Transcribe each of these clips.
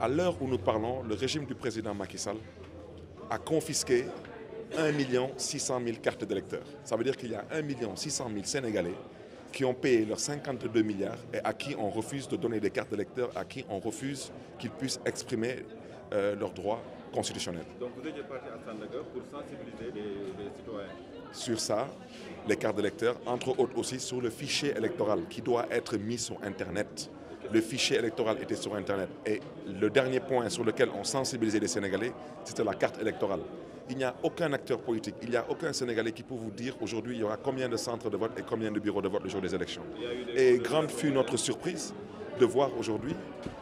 À l'heure où nous parlons, le régime du président Macky Sall a confisqué 1 600 000 cartes d'électeurs. Ça veut dire qu'il y a 1 600 000 Sénégalais qui ont payé leurs 52 milliards et à qui on refuse de donner des cartes d'électeurs, à qui on refuse qu'ils puissent exprimer leurs droits constitutionnels. Donc vous étiez parti à Sandaga pour sensibiliser les citoyens. Sur ça, les cartes d'électeurs, entre autres aussi sur le fichier électoral qui doit être mis sur Internet. Le fichier électoral était sur Internet et le dernier point sur lequel on sensibilisait les Sénégalais, c'était la carte électorale. Il n'y a aucun acteur politique, il n'y a aucun Sénégalais qui peut vous dire aujourd'hui il y aura combien de centres de vote et combien de bureaux de vote le jour des élections. Et grande fut notre surprise de voir aujourd'hui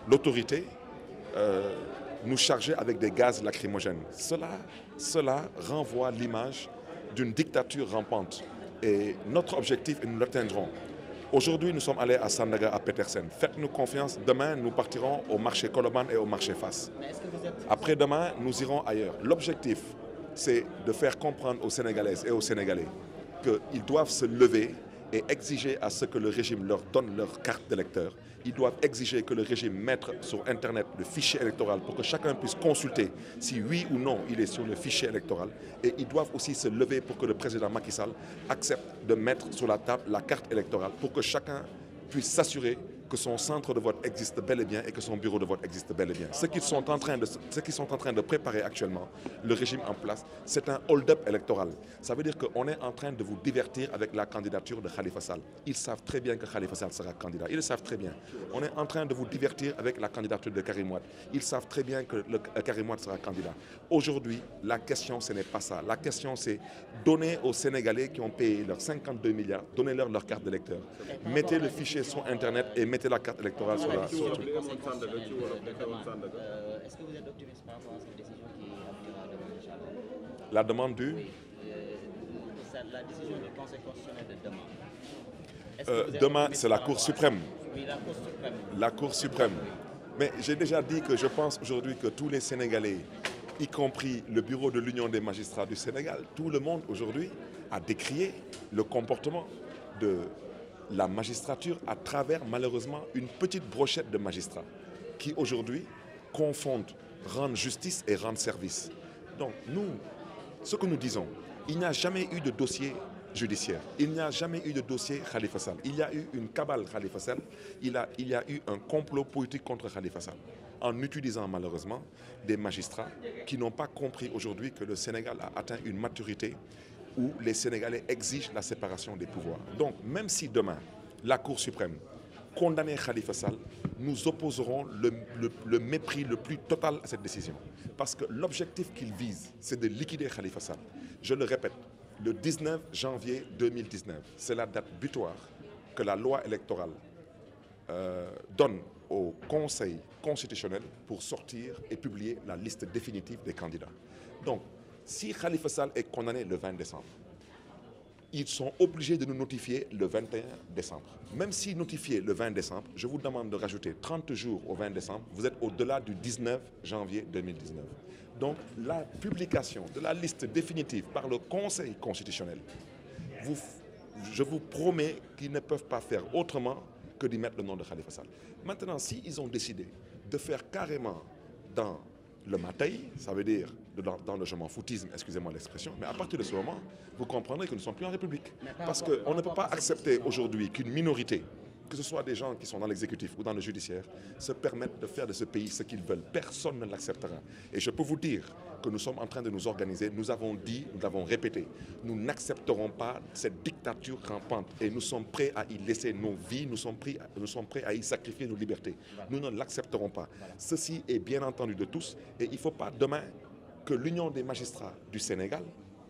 l'autorité nous charger avec des gaz lacrymogènes. Cela renvoie l'image d'une dictature rampante. Et notre objectif, et nous l'atteindrons. Aujourd'hui, nous sommes allés à Sandaga, à Petersen. Faites-nous confiance. Demain, nous partirons au marché Colobane et au marché Fass. Après-demain, nous irons ailleurs. L'objectif, c'est de faire comprendre aux Sénégalaises et aux Sénégalais qu'ils doivent se lever et exiger à ce que le régime leur donne leur carte d'électeur. Ils doivent exiger que le régime mette sur Internet le fichier électoral pour que chacun puisse consulter si oui ou non il est sur le fichier électoral. Et ils doivent aussi se lever pour que le président Macky Sall accepte de mettre sur la table la carte électorale pour que chacun puisse s'assurer que son centre de vote existe bel et bien et que son bureau de vote existe bel et bien. Ce qu'ils sont en train de préparer actuellement, le régime en place, c'est un hold-up électoral. Ça veut dire qu'on est en train de vous divertir avec la candidature de Khalifa Sall. Ils savent très bien que Khalifa Sall sera candidat. Ils le savent très bien. On est en train de vous divertir avec la candidature de Karim Wade. Ils savent très bien que Karim Wade sera candidat. Aujourd'hui, la question, ce n'est pas ça. La question, c'est donner aux Sénégalais qui ont payé leurs 52 milliards, donnez-leur leur carte d'électeur. Mettez le fichier sur Internet et mettez la carte électorale sur la... Est-ce que vous êtes optimiste par rapport à cette décision qui appuiera demain, Inch'Allah? La demande du... Oui, la décision du Conseil constitutionnel de demain. Demain, c'est la Cour suprême. Oui, la Cour suprême. La Cour suprême. Mais j'ai déjà dit que je pense aujourd'hui que tous les Sénégalais, y compris le bureau de l'Union des magistrats du Sénégal, tout le monde aujourd'hui a décrié le comportement de la magistrature à travers malheureusement une petite brochette de magistrats qui aujourd'hui confondent rendre justice et rendre service. Donc nous, ce que nous disons, il n'y a jamais eu de dossier judiciaire, il n'y a jamais eu de dossier Khalifa Sall, il y a eu une cabale Khalifa Sall, il y a eu un complot politique contre Khalifa Sall, en utilisant malheureusement des magistrats qui n'ont pas compris aujourd'hui que le Sénégal a atteint une maturité où les Sénégalais exigent la séparation des pouvoirs. Donc, même si demain, la Cour suprême condamnait Khalifa Sall, nous opposerons le mépris le plus total à cette décision. Parce que l'objectif qu'il vise, c'est de liquider Khalifa Sall. Je le répète, le 19 janvier 2019, c'est la date butoir que la loi électorale donne au Conseil constitutionnel pour sortir et publier la liste définitive des candidats. Donc, si Khalifa Sall est condamné le 20 décembre, ils sont obligés de nous notifier le 21 décembre. Même s'ils notifient le 20 décembre, je vous demande de rajouter 30 jours au 20 décembre, vous êtes au-delà du 19 janvier 2019. Donc la publication de la liste définitive par le Conseil constitutionnel, je vous promets qu'ils ne peuvent pas faire autrement que d'y mettre le nom de Khalifa Sall. Maintenant, s'ils ont décidé de faire carrément dans le mataï, ça veut dire dans le je m'en foutisme, excusez-moi l'expression, mais à partir de ce moment, vous comprendrez que nous ne sommes plus en République. Parce qu'on ne peut pas accepter aujourd'hui qu'une minorité, que ce soit des gens qui sont dans l'exécutif ou dans le judiciaire, se permettent de faire de ce pays ce qu'ils veulent. Personne ne l'acceptera. Et je peux vous dire que nous sommes en train de nous organiser. Nous avons dit, nous l'avons répété, nous n'accepterons pas cette dictature rampante et nous sommes prêts à y laisser nos vies, nous sommes prêts à y sacrifier nos libertés. Nous ne l'accepterons pas. Ceci est bien entendu de tous et il ne faut pas demain que l'Union des magistrats du Sénégal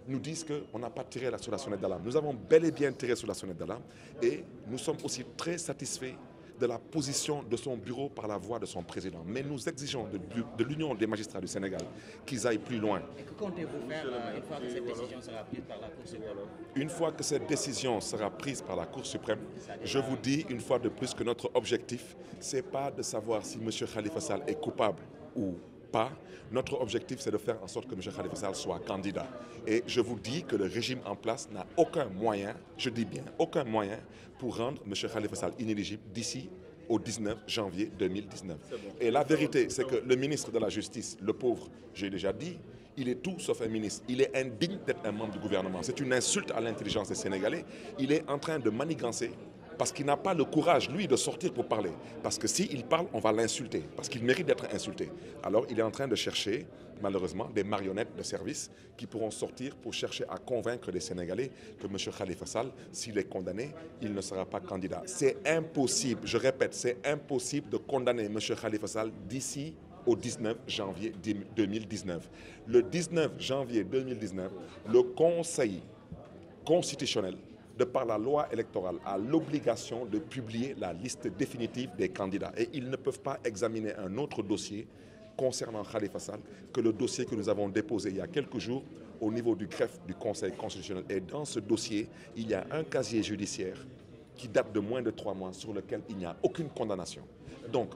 nous disent qu'on n'a pas tiré sur la sonnette d'alarme. Nous avons bel et bien tiré sur la sonnette d'alarme et nous sommes aussi très satisfaits de la position de son bureau par la voix de son président. Mais nous exigeons de l'Union des magistrats du Sénégal qu'ils aillent plus loin. Et que comptez-vous faire une fois que cette décision sera prise par la Cour suprême? Une fois que cette décision sera prise par la Cour suprême, je vous dis une fois de plus que notre objectif, ce n'est pas de savoir si M. Khalifa Sall est coupable ou pas. Notre objectif, c'est de faire en sorte que M. Khalifa Sall soit candidat. Et je vous dis que le régime en place n'a aucun moyen, je dis bien aucun moyen, pour rendre M. Khalifa Sall inéligible d'ici au 19 janvier 2019. Et la vérité, c'est que le ministre de la Justice, le pauvre, j'ai déjà dit, il est tout sauf un ministre. Il est indigne d'être un membre du gouvernement. C'est une insulte à l'intelligence des Sénégalais. Il est en train de manigancer parce qu'il n'a pas le courage, lui, de sortir pour parler. Parce que s'il parle, on va l'insulter, parce qu'il mérite d'être insulté. Alors il est en train de chercher, malheureusement, des marionnettes de service qui pourront sortir pour chercher à convaincre les Sénégalais que M. Khalifa Sall, s'il est condamné, il ne sera pas candidat. C'est impossible, je répète, c'est impossible de condamner M. Khalifa Sall d'ici au 19 janvier 2019. Le 19 janvier 2019, le Conseil constitutionnel, de par la loi électorale, a l'obligation de publier la liste définitive des candidats. Et ils ne peuvent pas examiner un autre dossier concernant Khalifa Sall que le dossier que nous avons déposé il y a quelques jours au niveau du greffe du Conseil constitutionnel. Et dans ce dossier, il y a un casier judiciaire qui date de moins de 3 mois sur lequel il n'y a aucune condamnation. Donc,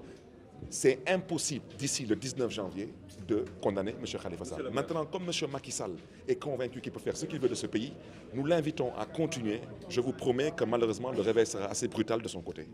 c'est impossible d'ici le 19 janvier de condamner M. Khalifa Sall. Maintenant, comme M. Macky Sall est convaincu qu'il peut faire ce qu'il veut de ce pays, nous l'invitons à continuer. Je vous promets que malheureusement, le réveil sera assez brutal de son côté.